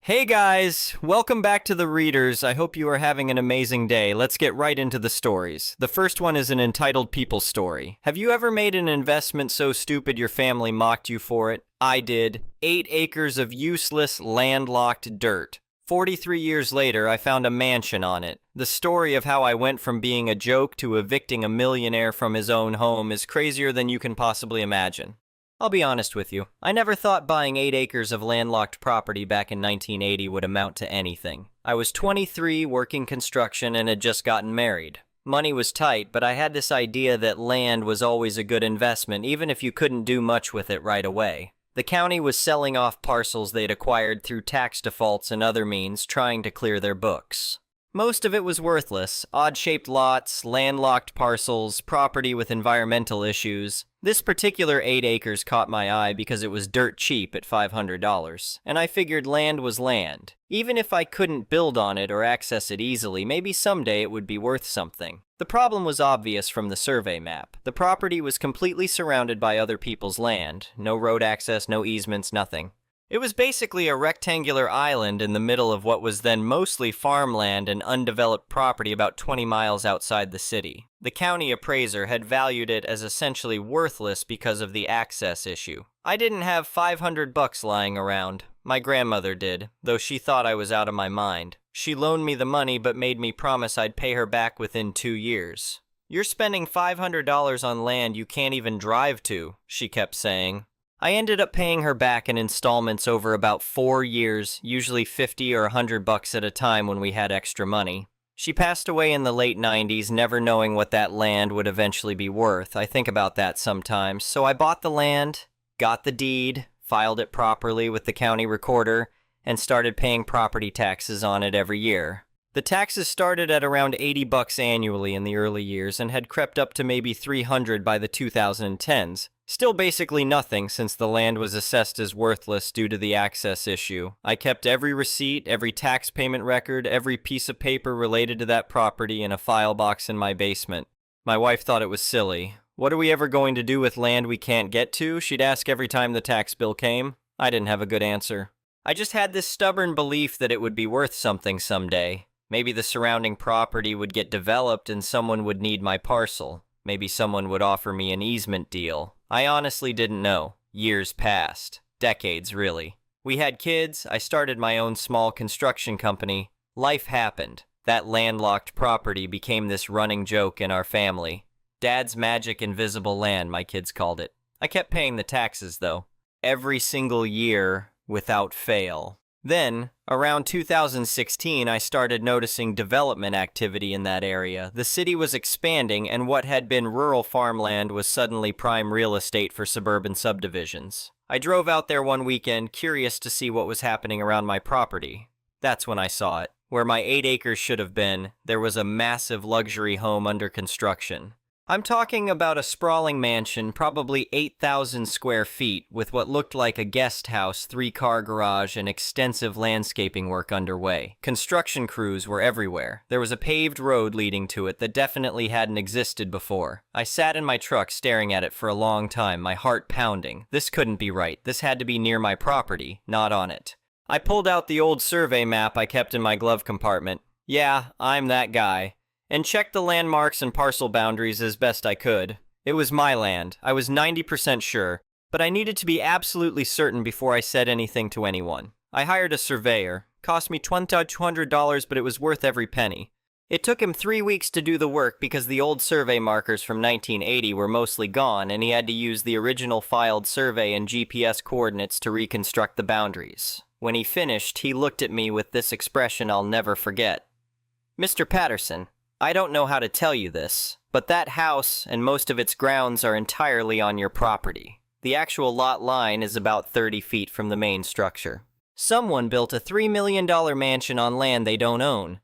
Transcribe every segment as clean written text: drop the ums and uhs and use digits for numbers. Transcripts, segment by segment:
Hey guys, welcome back to The Readers. I hope you are having an amazing day. Let's get right into the stories. The first one is an entitled People Story. Have you ever made an investment so stupid your family mocked you for it? I did. 8 acres of useless, landlocked dirt. 43 years later, I found a mansion on it. The story of how I went from being a joke to evicting a millionaire from his own home is crazier than you can possibly imagine. I'll be honest with you, I never thought buying 8 acres of landlocked property back in 1980 would amount to anything. I was 23, working construction, and had just gotten married. Money was tight, but I had this idea that land was always a good investment, even if you couldn't do much with it right away. The county was selling off parcels they'd acquired through tax defaults and other means, trying to clear their books. Most of it was worthless, odd-shaped lots, landlocked parcels, property with environmental issues. This particular 8 acres caught my eye because it was dirt cheap at $500, and I figured land was land. Even if I couldn't build on it or access it easily, maybe someday it would be worth something. The problem was obvious from the survey map. The property was completely surrounded by other people's land. No road access, no easements, nothing. It was basically a rectangular island in the middle of what was then mostly farmland and undeveloped property about 20 miles outside the city. The county appraiser had valued it as essentially worthless because of the access issue. I didn't have $500 lying around. My grandmother did, though she thought I was out of my mind. She loaned me the money but made me promise I'd pay her back within 2 years. "You're spending $500 on land you can't even drive to," she kept saying. I ended up paying her back in installments over about 4 years, usually $50 or $100 at a time when we had extra money. She passed away in the late 90s, never knowing what that land would eventually be worth. I think about that sometimes. So I bought the land, got the deed, filed it properly with the county recorder, and started paying property taxes on it every year. The taxes started at around $80 annually in the early years and had crept up to maybe $300 by the 2010s. Still basically nothing since the land was assessed as worthless due to the access issue. I kept every receipt, every tax payment record, every piece of paper related to that property in a file box in my basement. My wife thought it was silly. What are we ever going to do with land we can't get to? She'd ask every time the tax bill came. I didn't have a good answer. I just had this stubborn belief that it would be worth something someday. Maybe the surrounding property would get developed and someone would need my parcel. Maybe someone would offer me an easement deal. I honestly didn't know. Years passed. Decades, really. We had kids. I started my own small construction company. Life happened. That landlocked property became this running joke in our family. Dad's magic invisible land, my kids called it. I kept paying the taxes, though. Every single year, without fail. Then, around 2016, I started noticing development activity in that area. The city was expanding, and what had been rural farmland was suddenly prime real estate for suburban subdivisions. I drove out there one weekend, curious to see what was happening around my property. That's when I saw it. Where my 8 acres should have been, there was a massive luxury home under construction. I'm talking about a sprawling mansion, probably 8,000 square feet, with what looked like a guest house, 3-car garage, and extensive landscaping work underway. Construction crews were everywhere. There was a paved road leading to it that definitely hadn't existed before. I sat in my truck staring at it for a long time, my heart pounding. This couldn't be right. This had to be near my property, not on it. I pulled out the old survey map I kept in my glove compartment. Yeah, I'm that guy. And checked the landmarks and parcel boundaries as best I could. It was my land, I was 90% sure, but I needed to be absolutely certain before I said anything to anyone. I hired a surveyor. Cost me $2,200, but it was worth every penny. It took him 3 weeks to do the work because the old survey markers from 1980 were mostly gone, and he had to use the original filed survey and GPS coordinates to reconstruct the boundaries. When he finished, he looked at me with this expression I'll never forget. "Mr. Patterson, I don't know how to tell you this, but that house and most of its grounds are entirely on your property. The actual lot line is about 30 feet from the main structure. Someone built a $3 million mansion on land they don't own."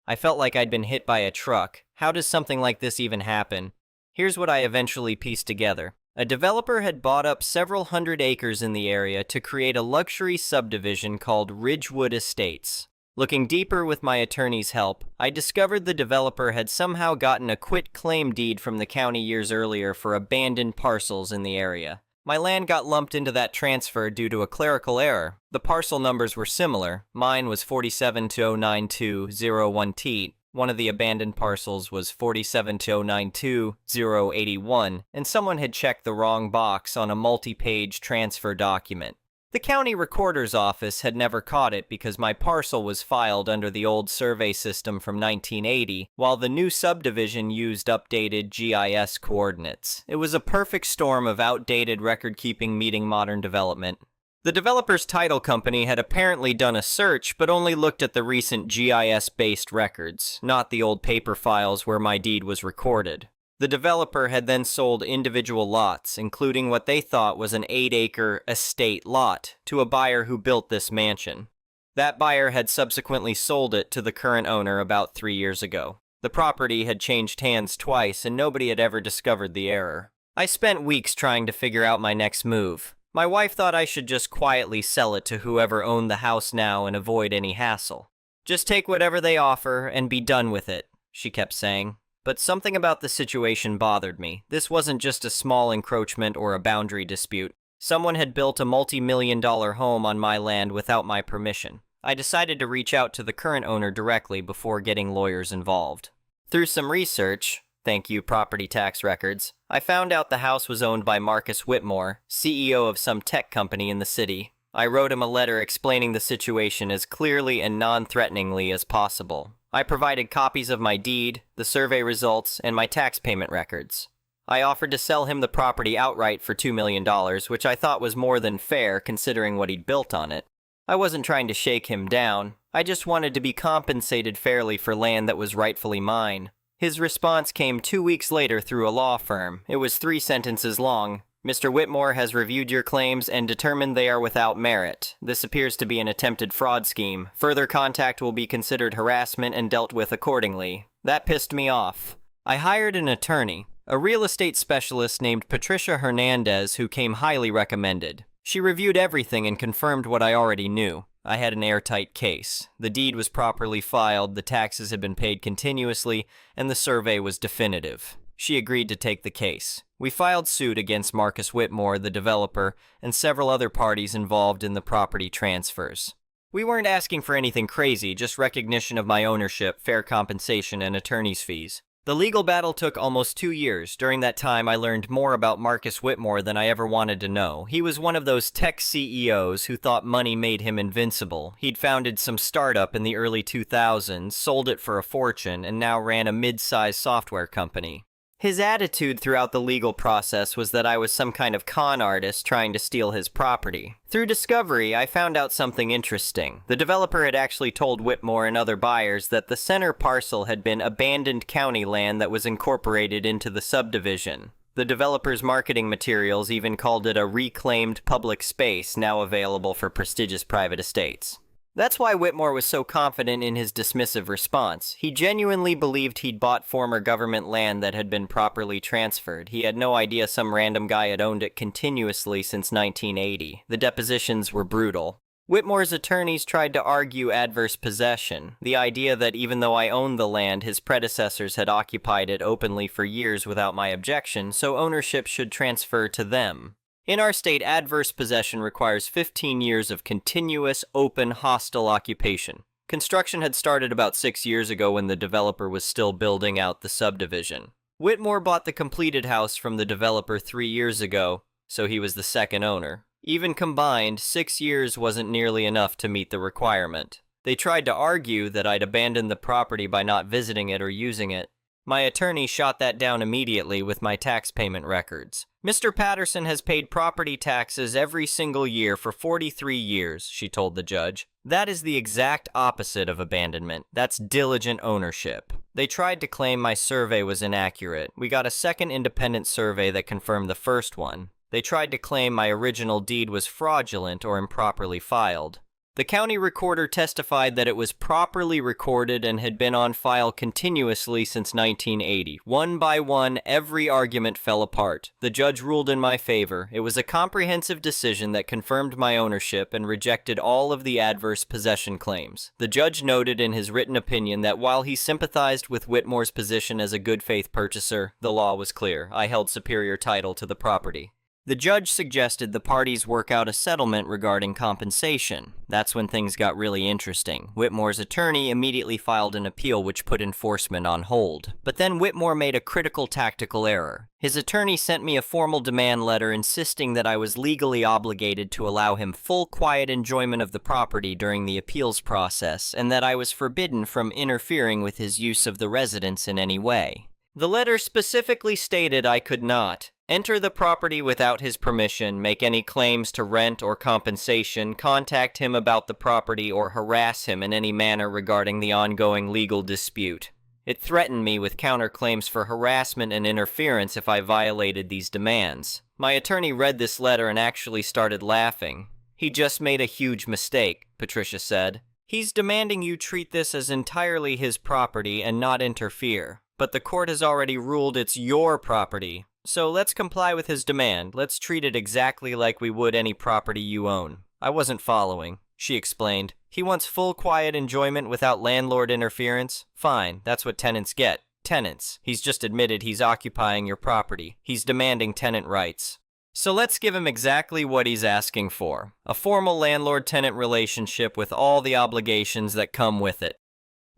I felt like I'd been hit by a truck. How does something like this even happen? Here's what I eventually pieced together. A developer had bought up several hundred acres in the area to create a luxury subdivision called Ridgewood Estates. Looking deeper with my attorney's help, I discovered the developer had somehow gotten a quit-claim deed from the county years earlier for abandoned parcels in the area. My land got lumped into that transfer due to a clerical error. The parcel numbers were similar. Mine was 47-092-01T. One of the abandoned parcels was 47-092-081, and someone had checked the wrong box on a multi-page transfer document. The county recorder's office had never caught it because my parcel was filed under the old survey system from 1980, while the new subdivision used updated GIS coordinates. It was a perfect storm of outdated record-keeping meeting modern development. The developer's title company had apparently done a search, but only looked at the recent GIS-based records, not the old paper files where my deed was recorded. The developer had then sold individual lots, including what they thought was an 8-acre estate lot, to a buyer who built this mansion. That buyer had subsequently sold it to the current owner about 3 years ago. The property had changed hands twice, and nobody had ever discovered the error. I spent weeks trying to figure out my next move. My wife thought I should just quietly sell it to whoever owned the house now and avoid any hassle. "Just take whatever they offer and be done with it," she kept saying. But something about the situation bothered me. This wasn't just a small encroachment or a boundary dispute. Someone had built a multi-million-dollar home on my land without my permission. I decided to reach out to the current owner directly before getting lawyers involved. Through some research, thank you property tax records, I found out the house was owned by Marcus Whitmore, CEO of some tech company in the city. I wrote him a letter explaining the situation as clearly and non-threateningly as possible. I provided copies of my deed, the survey results, and my tax payment records. I offered to sell him the property outright for $2 million, which I thought was more than fair considering what he'd built on it. I wasn't trying to shake him down. I just wanted to be compensated fairly for land that was rightfully mine. His response came 2 weeks later through a law firm. It was 3 sentences long. "Mr. Whitmore has reviewed your claims and determined they are without merit. This appears to be an attempted fraud scheme. Further contact will be considered harassment and dealt with accordingly." That pissed me off. I hired an attorney, a real estate specialist named Patricia Hernandez, who came highly recommended. She reviewed everything and confirmed what I already knew. I had an airtight case. The deed was properly filed, the taxes had been paid continuously, and the survey was definitive. She agreed to take the case. We filed suit against Marcus Whitmore, the developer, and several other parties involved in the property transfers. We weren't asking for anything crazy, just recognition of my ownership, fair compensation, and attorney's fees. The legal battle took almost 2 years. During that time, I learned more about Marcus Whitmore than I ever wanted to know. He was one of those tech CEOs who thought money made him invincible. He'd founded some startup in the early 2000s, sold it for a fortune, and now ran a mid-sized software company. His attitude throughout the legal process was that I was some kind of con artist trying to steal his property. Through discovery, I found out something interesting. The developer had actually told Whitmore and other buyers that the center parcel had been abandoned county land that was incorporated into the subdivision. The developer's marketing materials even called it a reclaimed public space now available for prestigious private estates. That's why Whitmore was so confident in his dismissive response. He genuinely believed he'd bought former government land that had been properly transferred. He had no idea some random guy had owned it continuously since 1980. The depositions were brutal. Whitmore's attorneys tried to argue adverse possession, the idea that even though I owned the land, his predecessors had occupied it openly for years without my objection, so ownership should transfer to them. In our state, adverse possession requires 15 years of continuous, open, hostile occupation. Construction had started about 6 years ago when the developer was still building out the subdivision. Whitmore bought the completed house from the developer 3 years ago, so he was the second owner. Even combined, 6 years wasn't nearly enough to meet the requirement. They tried to argue that I'd abandoned the property by not visiting it or using it. My attorney shot that down immediately with my tax payment records. "Mr. Patterson has paid property taxes every single year for 43 years, she told the judge. That is the exact opposite of abandonment. That's diligent ownership. They tried to claim my survey was inaccurate. We got a second independent survey that confirmed the first one. They tried to claim my original deed was fraudulent or improperly filed. The county recorder testified that it was properly recorded and had been on file continuously since 1980. One by one, every argument fell apart. The judge ruled in my favor. It was a comprehensive decision that confirmed my ownership and rejected all of the adverse possession claims. The judge noted in his written opinion that while he sympathized with Whitmore's position as a good faith purchaser, the law was clear. I held superior title to the property. The judge suggested the parties work out a settlement regarding compensation. That's when things got really interesting. Whitmore's attorney immediately filed an appeal which put enforcement on hold. But then Whitmore made a critical tactical error. His attorney sent me a formal demand letter insisting that I was legally obligated to allow him full quiet enjoyment of the property during the appeals process, and that I was forbidden from interfering with his use of the residence in any way. The letter specifically stated I could not enter the property without his permission, make any claims to rent or compensation, contact him about the property, or harass him in any manner regarding the ongoing legal dispute. It threatened me with counterclaims for harassment and interference if I violated these demands. My attorney read this letter and actually started laughing. He just made a huge mistake, Patricia said. He's demanding you treat this as entirely his property and not interfere. But the court has already ruled it's your property. So let's comply with his demand. Let's treat it exactly like we would any property you own. I wasn't following, she explained. He wants full quiet enjoyment without landlord interference? Fine, that's what tenants get. Tenants. He's just admitted he's occupying your property. He's demanding tenant rights. So let's give him exactly what he's asking for. A formal landlord-tenant relationship with all the obligations that come with it.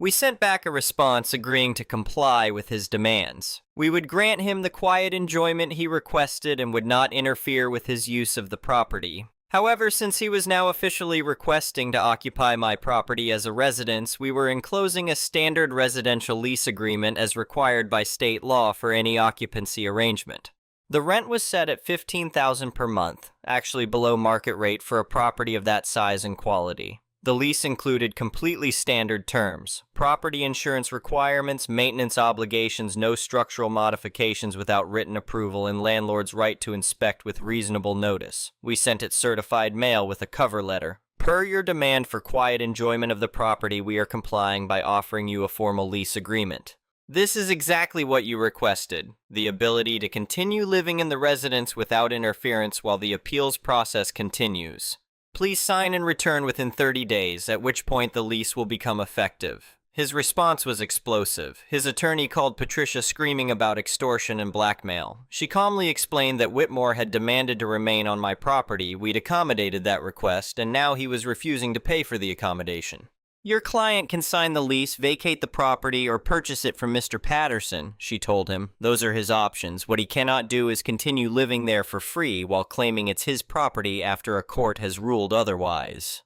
We sent back a response agreeing to comply with his demands. We would grant him the quiet enjoyment he requested and would not interfere with his use of the property. However, since he was now officially requesting to occupy my property as a residence, we were enclosing a standard residential lease agreement as required by state law for any occupancy arrangement. The rent was set at $15,000 per month, actually below market rate for a property of that size and quality. The lease included completely standard terms, property insurance requirements, maintenance obligations, no structural modifications without written approval, and landlord's right to inspect with reasonable notice. We sent it certified mail with a cover letter. Per your demand for quiet enjoyment of the property, we are complying by offering you a formal lease agreement. This is exactly what you requested, the ability to continue living in the residence without interference while the appeals process continues. Please sign and return within 30 days, at which point the lease will become effective. His response was explosive. His attorney called Patricia screaming about extortion and blackmail. She calmly explained that Whitmore had demanded to remain on my property, we'd accommodated that request, and now he was refusing to pay for the accommodation. Your client can sign the lease, vacate the property, or purchase it from Mr. Patterson, she told him. Those are his options. What he cannot do is continue living there for free while claiming it's his property after a court has ruled otherwise.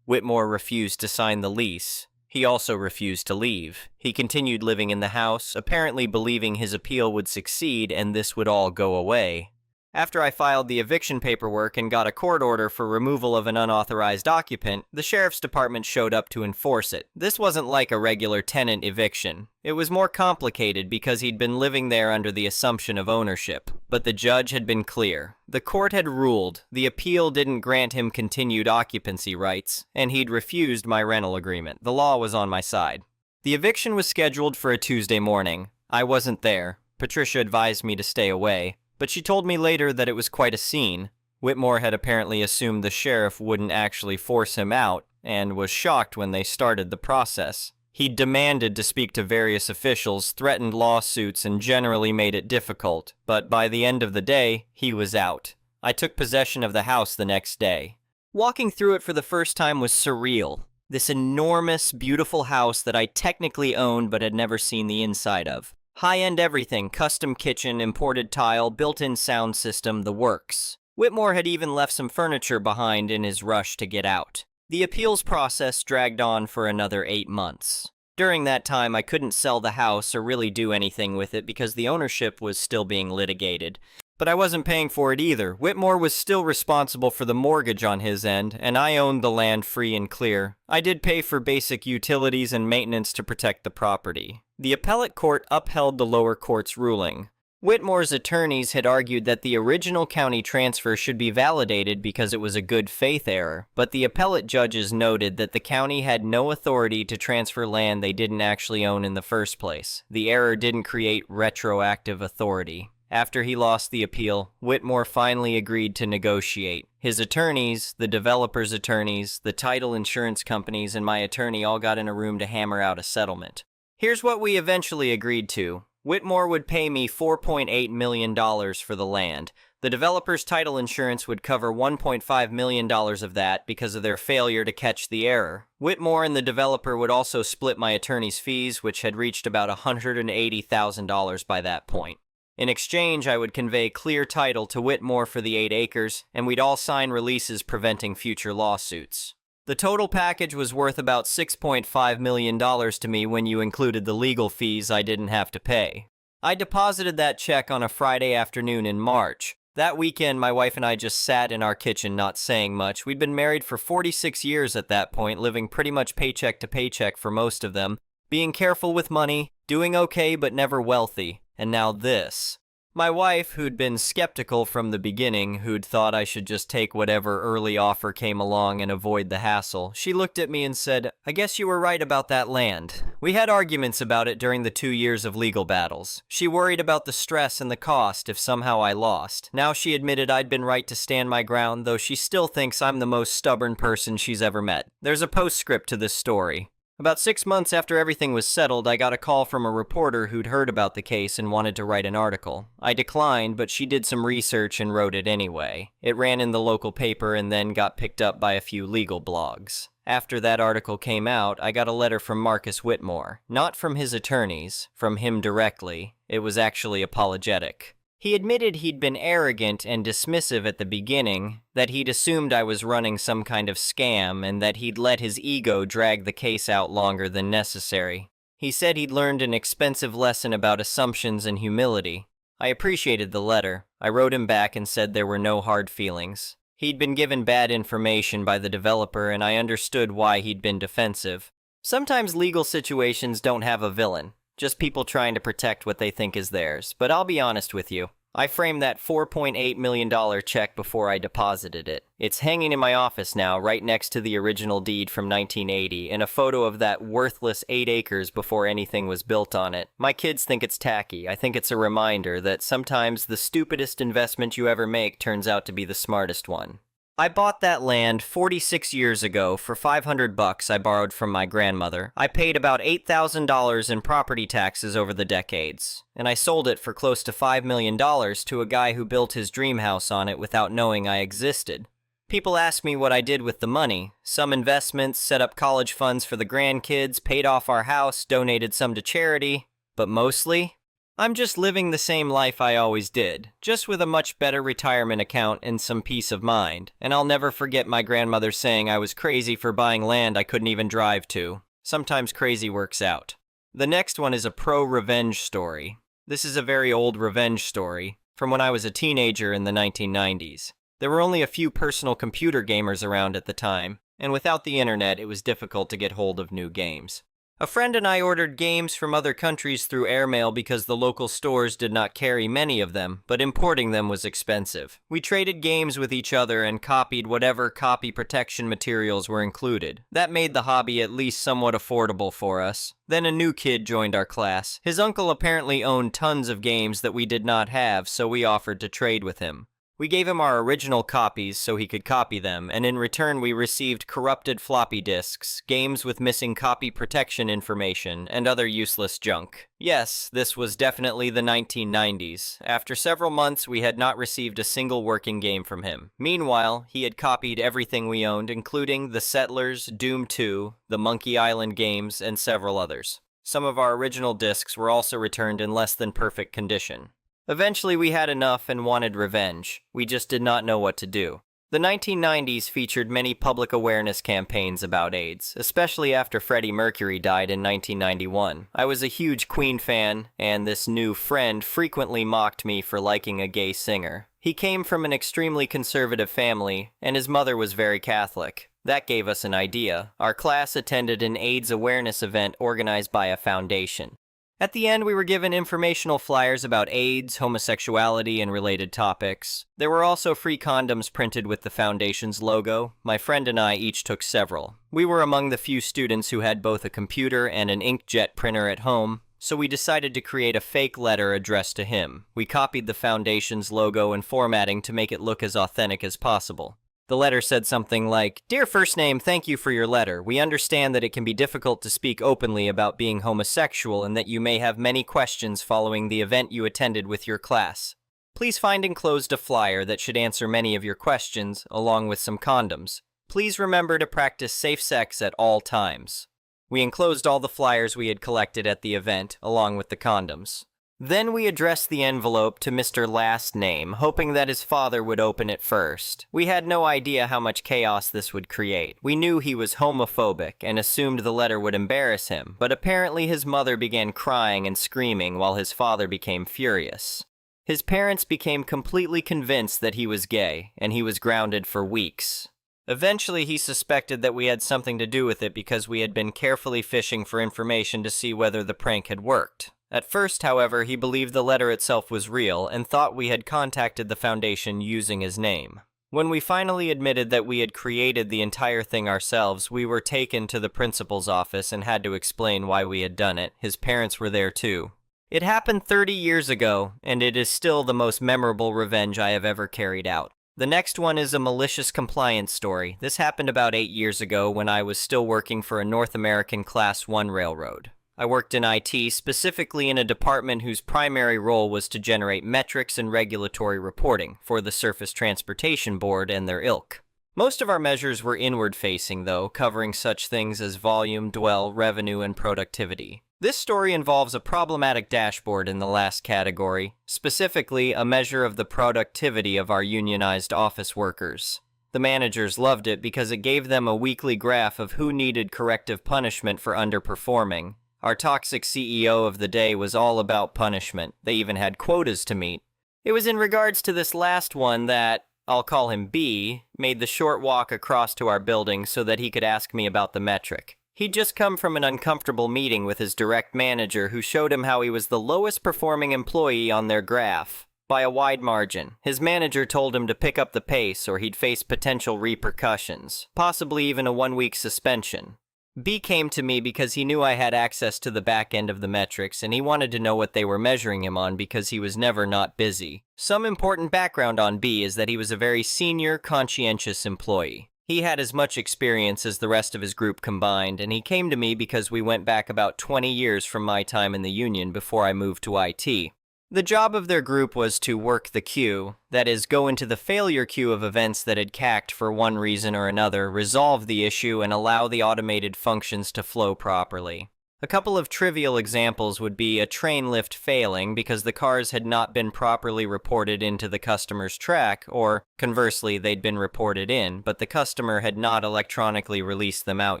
Whitmore refused to sign the lease. He also refused to leave. He continued living in the house, apparently believing his appeal would succeed and this would all go away. After I filed the eviction paperwork and got a court order for removal of an unauthorized occupant, the sheriff's department showed up to enforce it. This wasn't like a regular tenant eviction. It was more complicated because he'd been living there under the assumption of ownership. But the judge had been clear. The court had ruled. The appeal didn't grant him continued occupancy rights, and he'd refused my rental agreement. The law was on my side. The eviction was scheduled for a Tuesday morning. I wasn't there. Patricia advised me to stay away. But she told me later that it was quite a scene. Whitmore had apparently assumed the sheriff wouldn't actually force him out, and was shocked when they started the process. He demanded to speak to various officials, threatened lawsuits, and generally made it difficult. But by the end of the day, he was out. I took possession of the house the next day. Walking through it for the first time was surreal. This enormous, beautiful house that I technically owned but had never seen the inside of. High-end everything, custom kitchen, imported tile, built-in sound system, the works. Whitmore had even left some furniture behind in his rush to get out. The appeals process dragged on for another 8 months. During that time, I couldn't sell the house or really do anything with it because the ownership was still being litigated. But I wasn't paying for it either. Whitmore was still responsible for the mortgage on his end, and I owned the land free and clear. I did pay for basic utilities and maintenance to protect the property. The appellate court upheld the lower court's ruling. Whitmore's attorneys had argued that the original county transfer should be validated because it was a good faith error, but the appellate judges noted that the county had no authority to transfer land they didn't actually own in the first place. The error didn't create retroactive authority. After he lost the appeal, Whitmore finally agreed to negotiate. His attorneys, the developer's attorneys, the title insurance companies, and my attorney all got in a room to hammer out a settlement. Here's what we eventually agreed to. Whitmore would pay me $4.8 million for the land, The developer's title insurance would cover $1.5 million of that because of their failure to catch the error. Whitmore and the developer would also split my attorney's fees, which had reached about $180,000 by that point. In exchange, I would convey clear title to Whitmore for the 8 acres, and we'd all sign releases preventing future lawsuits. The total package was worth about $6.5 million to me when you included the legal fees I didn't have to pay. I deposited that check on a Friday afternoon in March. That weekend, my wife and I just sat in our kitchen not saying much. We'd been married for 46 years at that point, living pretty much paycheck to paycheck for most of them, being careful with money, doing okay but never wealthy, and now this. My wife, who'd been skeptical from the beginning, who'd thought I should just take whatever early offer came along and avoid the hassle, she looked at me and said, "I guess you were right about that land." We had arguments about it during the 2 years of legal battles. She worried about the stress and the cost if somehow I lost. Now she admitted I'd been right to stand my ground, though she still thinks I'm the most stubborn person she's ever met. There's a postscript to this story. About 6 months after everything was settled, I got a call from a reporter who'd heard about the case and wanted to write an article. I declined, but she did some research and wrote it anyway. It ran in the local paper and then got picked up by a few legal blogs. After that article came out, I got a letter from Marcus Whitmore. Not from his attorneys, from him directly. It was actually apologetic. He admitted he'd been arrogant and dismissive at the beginning, that he'd assumed I was running some kind of scam, and that he'd let his ego drag the case out longer than necessary. He said he'd learned an expensive lesson about assumptions and humility. I appreciated the letter. I wrote him back and said there were no hard feelings. He'd been given bad information by the developer, and I understood why he'd been defensive. Sometimes legal situations don't have a villain. Just people trying to protect what they think is theirs. But I'll be honest with you. I framed that $4.8 million check before I deposited it. It's hanging in my office now, right next to the original deed from 1980, and a photo of that worthless 8 acres before anything was built on it. My kids think it's tacky. I think it's a reminder that sometimes the stupidest investment you ever make turns out to be the smartest one. I bought that land 46 years ago for $500 I borrowed from my grandmother. I paid about $8,000 in property taxes over the decades, and I sold it for close to $5 million to a guy who built his dream house on it without knowing I existed. People ask me what I did with the money. Some investments, set up college funds for the grandkids, paid off our house, donated some to charity, but mostly, I'm just living the same life I always did, just with a much better retirement account and some peace of mind. And I'll never forget my grandmother saying I was crazy for buying land I couldn't even drive to. Sometimes crazy works out. The next one is a pro-revenge story. This is a very old revenge story, from when I was a teenager in the 1990s. There were only a few personal computer gamers around at the time, and without the internet it was difficult to get hold of new games. A friend and I ordered games from other countries through airmail because the local stores did not carry many of them, but importing them was expensive. We traded games with each other and copied whatever copy protection materials were included. That made the hobby at least somewhat affordable for us. Then a new kid joined our class. His uncle apparently owned tons of games that we did not have, so we offered to trade with him. We gave him our original copies so he could copy them, and in return we received corrupted floppy disks, games with missing copy protection information, and other useless junk. Yes, this was definitely the 1990s. After several months, we had not received a single working game from him. Meanwhile, he had copied everything we owned, including The Settlers, Doom 2, the Monkey Island games, and several others. Some of our original discs were also returned in less than perfect condition. Eventually we had enough and wanted revenge. We just did not know what to do. The 1990s featured many public awareness campaigns about AIDS, especially after Freddie Mercury died in 1991. I was a huge Queen fan, and this new friend frequently mocked me for liking a gay singer. He came from an extremely conservative family, and his mother was very Catholic. That gave us an idea. Our class attended an AIDS awareness event organized by a foundation. At the end, we were given informational flyers about AIDS, homosexuality, and related topics. There were also free condoms printed with the foundation's logo. My friend and I each took several. We were among the few students who had both a computer and an inkjet printer at home, so we decided to create a fake letter addressed to him. We copied the foundation's logo and formatting to make it look as authentic as possible. The letter said something like, "Dear First Name, thank you for your letter. We understand that it can be difficult to speak openly about being homosexual and that you may have many questions following the event you attended with your class. Please find enclosed a flyer that should answer many of your questions, along with some condoms. Please remember to practice safe sex at all times. We enclosed all the flyers we had collected at the event, along with the condoms. Then we addressed the envelope to Mr. Last Name, hoping that his father would open it first. We had no idea how much chaos this would create. We knew he was homophobic and assumed the letter would embarrass him, but apparently his mother began crying and screaming while his father became furious. His parents became completely convinced that he was gay, and he was grounded for weeks. Eventually, he suspected that we had something to do with it because we had been carefully fishing for information to see whether the prank had worked. At first, however, he believed the letter itself was real and thought we had contacted the foundation using his name. When we finally admitted that we had created the entire thing ourselves, we were taken to the principal's office and had to explain why we had done it. His parents were there too. It happened 30 years ago, and it is still the most memorable revenge I have ever carried out. The next one is a malicious compliance story. This happened about 8 years ago when I was still working for a North American Class 1 railroad. I worked in IT, specifically in a department whose primary role was to generate metrics and regulatory reporting for the Surface Transportation Board and their ilk. Most of our measures were inward-facing, though, covering such things as volume, dwell, revenue, and productivity. This story involves a problematic dashboard in the last category, specifically a measure of the productivity of our unionized office workers. The managers loved it because it gave them a weekly graph of who needed corrective punishment for underperforming. Our toxic CEO of the day was all about punishment. They even had quotas to meet. It was in regards to this last one that, I'll call him B, made the short walk across to our building so that he could ask me about the metric. He'd just come from an uncomfortable meeting with his direct manager who showed him how he was the lowest performing employee on their graph, by a wide margin. His manager told him to pick up the pace or he'd face potential repercussions, possibly even a 1-week suspension. B came to me because he knew I had access to the back end of the metrics and he wanted to know what they were measuring him on because he was never not busy. Some important background on B is that he was a very senior, conscientious employee. He had as much experience as the rest of his group combined, and he came to me because we went back about 20 years from my time in the union before I moved to IT. The job of their group was to work the queue, that is, go into the failure queue of events that had cacked for one reason or another, resolve the issue, and allow the automated functions to flow properly. A couple of trivial examples would be a train lift failing because the cars had not been properly reported into the customer's track, or, conversely, they'd been reported in, but the customer had not electronically released them out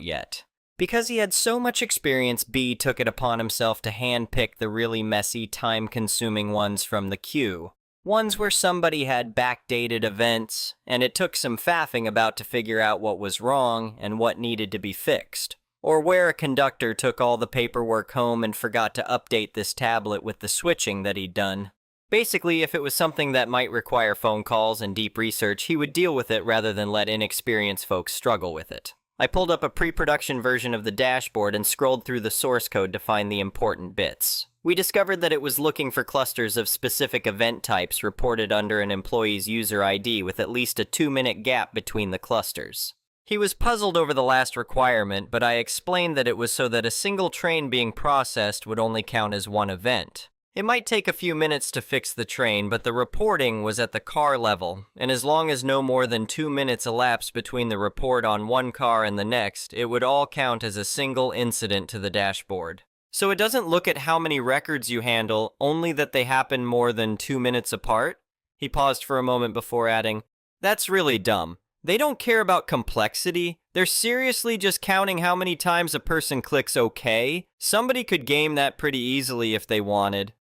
yet. Because he had so much experience, B took it upon himself to handpick the really messy, time-consuming ones from the queue. Ones where somebody had backdated events, and it took some faffing about to figure out what was wrong and what needed to be fixed. Or where a conductor took all the paperwork home and forgot to update this tablet with the switching that he'd done. Basically, if it was something that might require phone calls and deep research, he would deal with it rather than let inexperienced folks struggle with it. I pulled up a pre-production version of the dashboard and scrolled through the source code to find the important bits. We discovered that it was looking for clusters of specific event types reported under an employee's user ID with at least a 2-minute gap between the clusters. He was puzzled over the last requirement, but I explained that it was so that a single train being processed would only count as one event. It might take a few minutes to fix the train, but the reporting was at the car level, and as long as no more than 2 minutes elapsed between the report on one car and the next, it would all count as a single incident to the dashboard. So it doesn't look at how many records you handle, only that they happen more than 2 minutes apart? He paused for a moment before adding, "That's really dumb. They don't care about complexity. They're seriously just counting how many times a person clicks OK. Somebody could game that pretty easily if they wanted."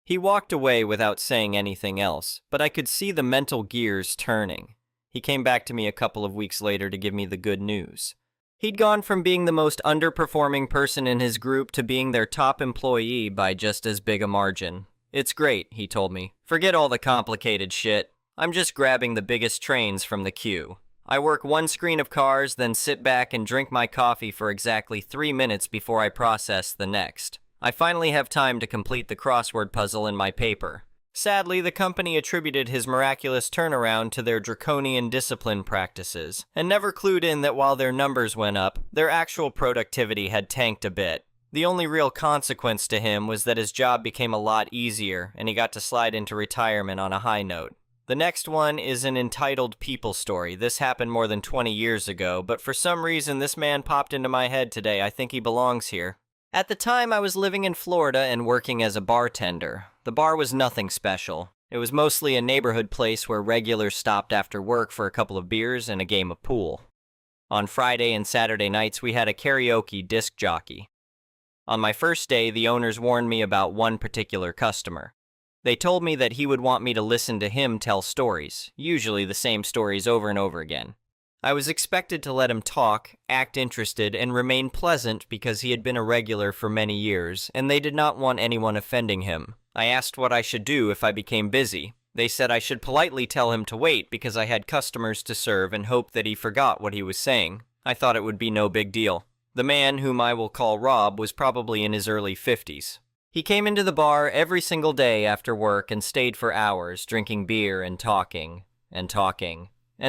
He walked away without saying anything else, but I could see the mental gears turning. He came back to me a couple of weeks later to give me the good news. He'd gone from being the most underperforming person in his group to being their top employee by just as big a margin. "It's great," he told me. "Forget all the complicated shit. I'm just grabbing the biggest trains from the queue. I work one screen of cars, then sit back and drink my coffee for exactly 3 minutes before I process the next. I finally have time to complete the crossword puzzle in my paper." Sadly, the company attributed his miraculous turnaround to their draconian discipline practices, and never clued in that while their numbers went up, their actual productivity had tanked a bit. The only real consequence to him was that his job became a lot easier, and he got to slide into retirement on a high note. The next one is an entitled people story. This happened more than 20 years ago, but for some reason this man popped into my head today. I think he belongs here. At the time, I was living in Florida and working as a bartender. The bar was nothing special. It was mostly a neighborhood place where regulars stopped after work for a couple of beers and a game of pool. On Friday and Saturday nights, we had a karaoke disc jockey. On my first day, the owners warned me about one particular customer. They told me that he would want me to listen to him tell stories, usually the same stories over and over again. I was expected to let him talk, act interested, and remain pleasant because he had been a regular for many years, and they did not want anyone offending him. I asked what I should do if I became busy. They said I should politely tell him to wait because I had customers to serve and hoped that he forgot what he was saying. I thought it would be no big deal. The man, whom I will call Rob, was probably in his early 50s. He came into the bar every single day after work and stayed for hours, drinking beer and talking, and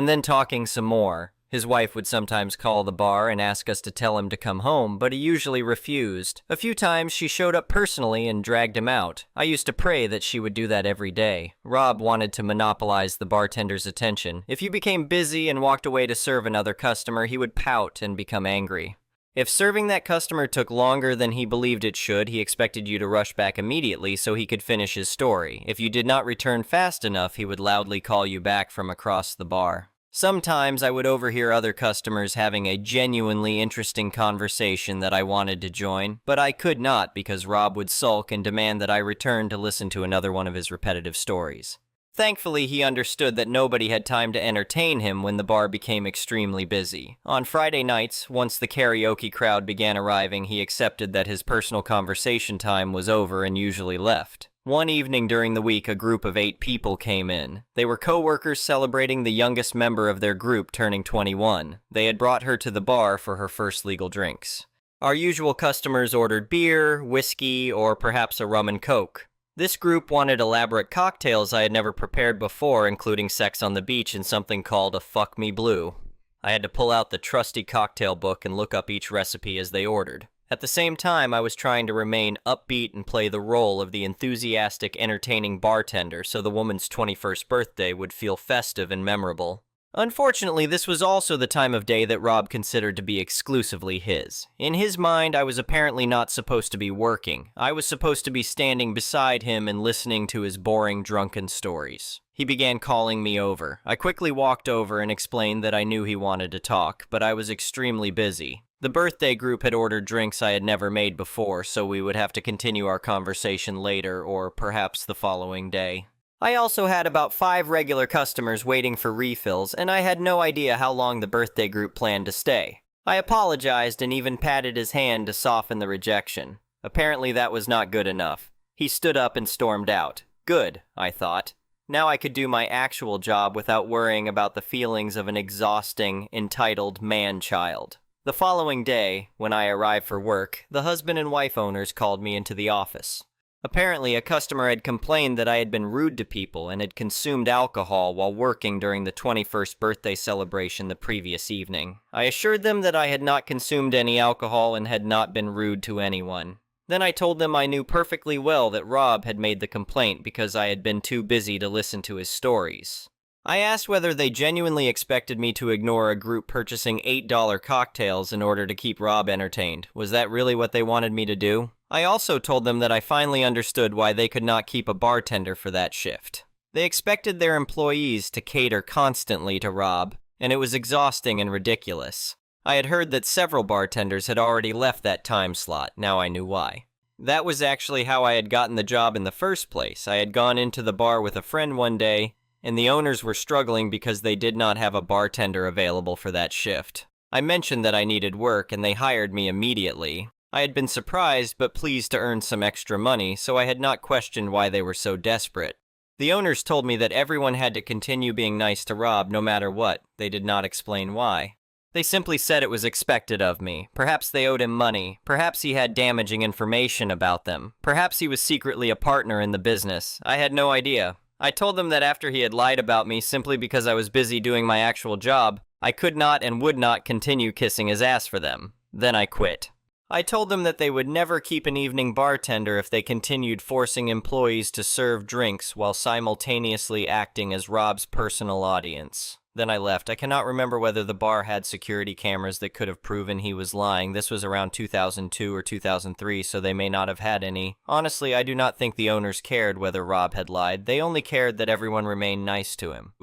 then talking some more. His wife would sometimes call the bar and ask us to tell him to come home, but he usually refused. A few times she showed up personally and dragged him out. I used to pray that she would do that every day. Rob wanted to monopolize the bartender's attention. If you became busy and walked away to serve another customer, he would pout and become angry. If serving that customer took longer than he believed it should, he expected you to rush back immediately so he could finish his story. If you did not return fast enough, he would loudly call you back from across the bar. Sometimes I would overhear other customers having a genuinely interesting conversation that I wanted to join, but I could not because Rob would sulk and demand that I return to listen to another one of his repetitive stories. Thankfully, he understood that nobody had time to entertain him when the bar became extremely busy. On Friday nights, once the karaoke crowd began arriving, he accepted that his personal conversation time was over and usually left. One evening during the week, a group of 8 people came in. They were co-workers celebrating the youngest member of their group turning 21. They had brought her to the bar for her first legal drinks. Our usual customers ordered beer, whiskey, or perhaps a rum and coke. This group wanted elaborate cocktails I had never prepared before, including sex on the beach and something called a Fuck Me Blue. I had to pull out the trusty cocktail book and look up each recipe as they ordered. At the same time, I was trying to remain upbeat and play the role of the enthusiastic, entertaining bartender so the woman's 21st birthday would feel festive and memorable. Unfortunately, this was also the time of day that Rob considered to be exclusively his. In his mind, I was apparently not supposed to be working. I was supposed to be standing beside him and listening to his boring, drunken stories. He began calling me over. I quickly walked over and explained that I knew he wanted to talk, but I was extremely busy. The birthday group had ordered drinks I had never made before, so we would have to continue our conversation later or perhaps the following day. I also had about 5 regular customers waiting for refills, and I had no idea how long the birthday group planned to stay. I apologized and even patted his hand to soften the rejection. Apparently that was not good enough. He stood up and stormed out. Good, I thought. Now I could do my actual job without worrying about the feelings of an exhausting, entitled man-child. The following day, when I arrived for work, the husband and wife owners called me into the office. Apparently, a customer had complained that I had been rude to people and had consumed alcohol while working during the 21st birthday celebration the previous evening. I assured them that I had not consumed any alcohol and had not been rude to anyone. Then I told them I knew perfectly well that Rob had made the complaint because I had been too busy to listen to his stories. I asked whether they genuinely expected me to ignore a group purchasing $8 cocktails in order to keep Rob entertained. Was that really what they wanted me to do? I also told them that I finally understood why they could not keep a bartender for that shift. They expected their employees to cater constantly to Rob, and it was exhausting and ridiculous. I had heard that several bartenders had already left that time slot. Now I knew why. That was actually how I had gotten the job in the first place. I had gone into the bar with a friend one day, and the owners were struggling because they did not have a bartender available for that shift. I mentioned that I needed work, and they hired me immediately. I had been surprised but pleased to earn some extra money, so I had not questioned why they were so desperate. The owners told me that everyone had to continue being nice to Rob no matter what. They did not explain why. They simply said it was expected of me. Perhaps they owed him money. Perhaps he had damaging information about them. Perhaps he was secretly a partner in the business. I had no idea. I told them that after he had lied about me simply because I was busy doing my actual job, I could not and would not continue kissing his ass for them. Then I quit. I told them that they would never keep an evening bartender if they continued forcing employees to serve drinks while simultaneously acting as Rob's personal audience. Then I left. I cannot remember whether the bar had security cameras that could have proven he was lying. This was around 2002 or 2003, so they may not have had any. Honestly, I do not think the owners cared whether Rob had lied. They only cared that everyone remained nice to him.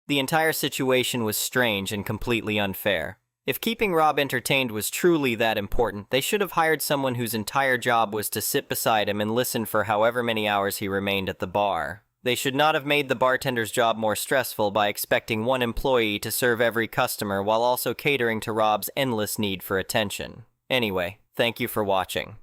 The entire situation was strange and completely unfair. If keeping Rob entertained was truly that important, they should have hired someone whose entire job was to sit beside him and listen for however many hours he remained at the bar. They should not have made the bartender's job more stressful by expecting one employee to serve every customer while also catering to Rob's endless need for attention. Anyway, thank you for watching.